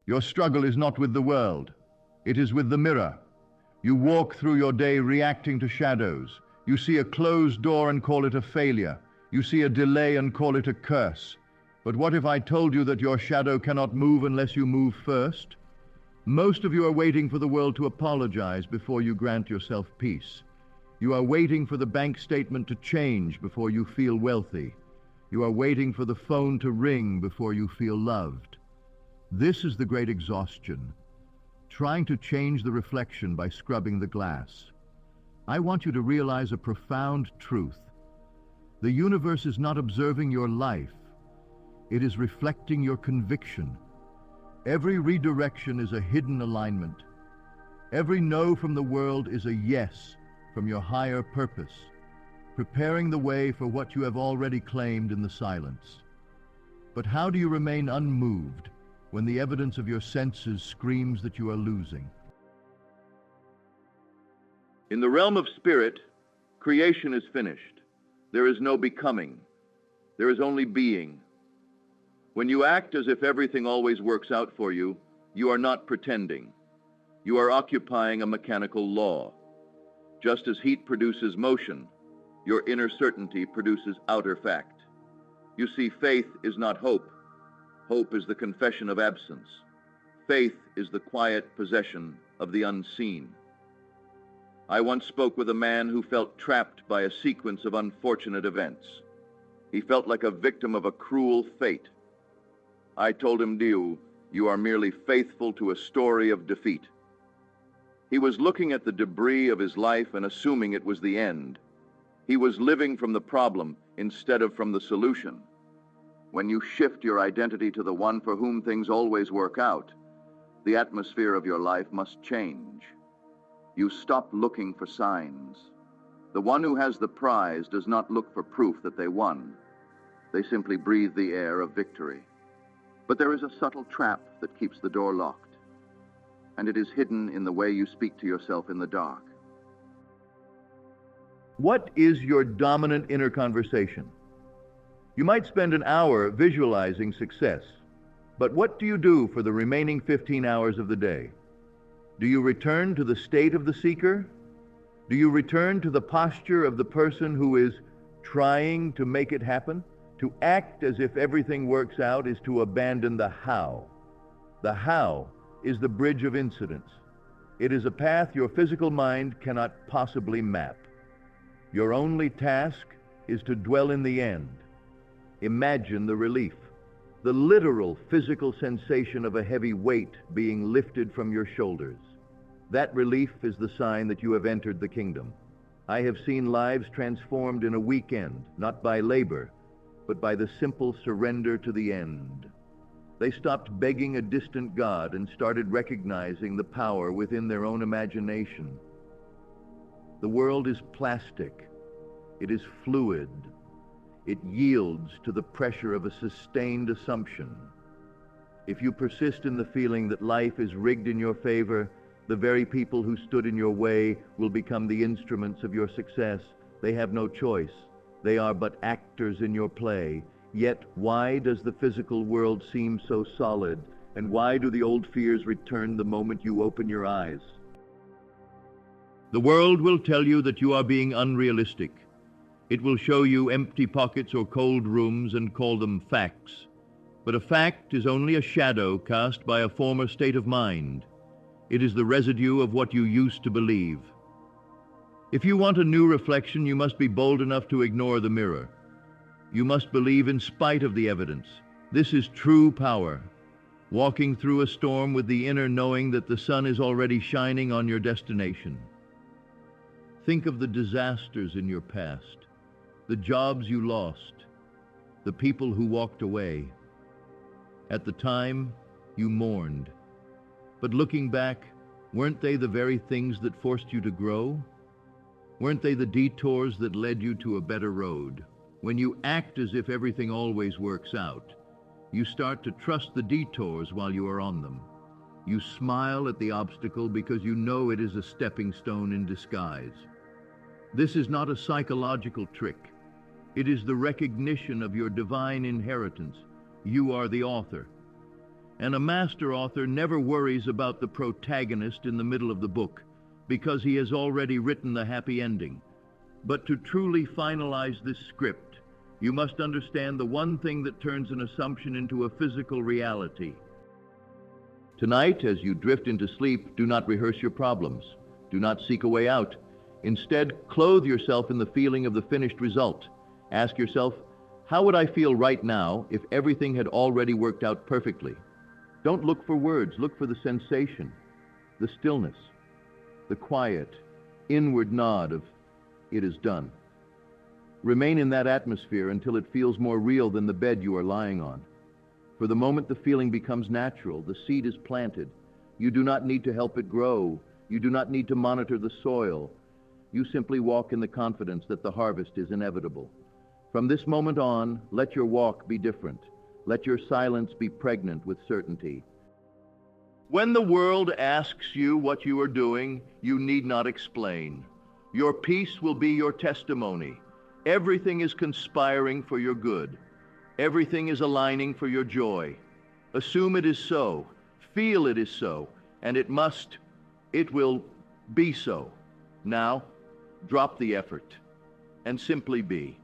Your struggle is not with the world. It is with the mirror. You walk through your day reacting to shadows. You see a closed door and call it a failure. You see a delay and call it a curse. But what if I told you that your shadow cannot move unless you move first? Most of you are waiting for the world to apologize before you grant yourself peace. You are waiting for the bank statement to change before you feel wealthy. You are waiting for the phone to ring before you feel loved. This is the great exhaustion, trying to change the reflection by scrubbing the glass. I want you to realize a profound truth. The universe is not observing your life. It is reflecting your conviction. Every redirection is a hidden alignment. Every no from the world is a yes from your higher purpose, preparing the way for what you have already claimed in the silence. But how do you remain unmoved when the evidence of your senses screams that you are losing? In the realm of spirit, creation is finished. There is no becoming. There is only being. When you act as if everything always works out for you, you are not pretending. You are occupying a mechanical law. Just as heat produces motion, your inner certainty produces outer fact. You see, faith is not hope. Hope is the confession of absence. Faith is the quiet possession of the unseen. I once spoke with a man who felt trapped by a sequence of unfortunate events. He felt like a victim of a cruel fate. I told him, you are merely faithful to a story of defeat. He was looking at the debris of his life and assuming it was the end. He was living from the problem instead of from the solution. When you shift your identity to the one for whom things always work out, the atmosphere of your life must change. You stop looking for signs. The one who has the prize does not look for proof that they won. They simply breathe the air of victory. But there is a subtle trap that keeps the door locked, and it is hidden in the way you speak to yourself in the dark. What is your dominant inner conversation? You might spend an hour visualizing success, but what do you do for the remaining 15 hours of the day? Do you return to the state of the seeker? Do you return to the posture of the person who is trying to make it happen? To act as if everything works out is to abandon the how. The how is the bridge of incidents. It is a path your physical mind cannot possibly map. Your only task is to dwell in the end. Imagine the relief, the literal physical sensation of a heavy weight being lifted from your shoulders. That relief is the sign that you have entered the kingdom. I have seen lives transformed in a weekend, not by labor, but by the simple surrender to the end. They stopped begging a distant God and started recognizing the power within their own imagination. The world is plastic. It is fluid. It yields to the pressure of a sustained assumption. If you persist in the feeling that life is rigged in your favor, the very people who stood in your way will become the instruments of your success. They have no choice. They are but actors in your play. Yet why does the physical world seem so solid? And why do the old fears return the moment you open your eyes? The world will tell you that you are being unrealistic. It will show you empty pockets or cold rooms and call them facts. But a fact is only a shadow cast by a former state of mind. It is the residue of what you used to believe. If you want a new reflection, you must be bold enough to ignore the mirror. You must believe in spite of the evidence. This is true power. Walking through a storm with the inner knowing that the sun is already shining on your destination. Think of the disasters in your past, the jobs you lost, the people who walked away. At the time, you mourned. But looking back, weren't they the very things that forced you to grow? Weren't they the detours that led you to a better road? When you act as if everything always works out, you start to trust the detours while you are on them. You smile at the obstacle because you know it is a stepping stone in disguise. This is not a psychological trick. It is the recognition of your divine inheritance. You are the author. And a master author never worries about the protagonist in the middle of the book, because he has already written the happy ending. But to truly finalize this script, you must understand the one thing that turns an assumption into a physical reality. Tonight, as you drift into sleep, do not rehearse your problems. Do not seek a way out. Instead, clothe yourself in the feeling of the finished result. Ask yourself, how would I feel right now if everything had already worked out perfectly? Don't look for words, look for the sensation, the stillness, the quiet, inward nod of, it is done. Remain in that atmosphere until it feels more real than the bed you are lying on. For the moment the feeling becomes natural, the seed is planted. You do not need to help it grow. You do not need to monitor the soil. You simply walk in the confidence that the harvest is inevitable. From this moment on, let your walk be different. Let your silence be pregnant with certainty. When the world asks you what you are doing, you need not explain. Your peace will be your testimony. Everything is conspiring for your good. Everything is aligning for your joy. Assume it is so. Feel it is so. And it will be so. Now, drop the effort and simply be.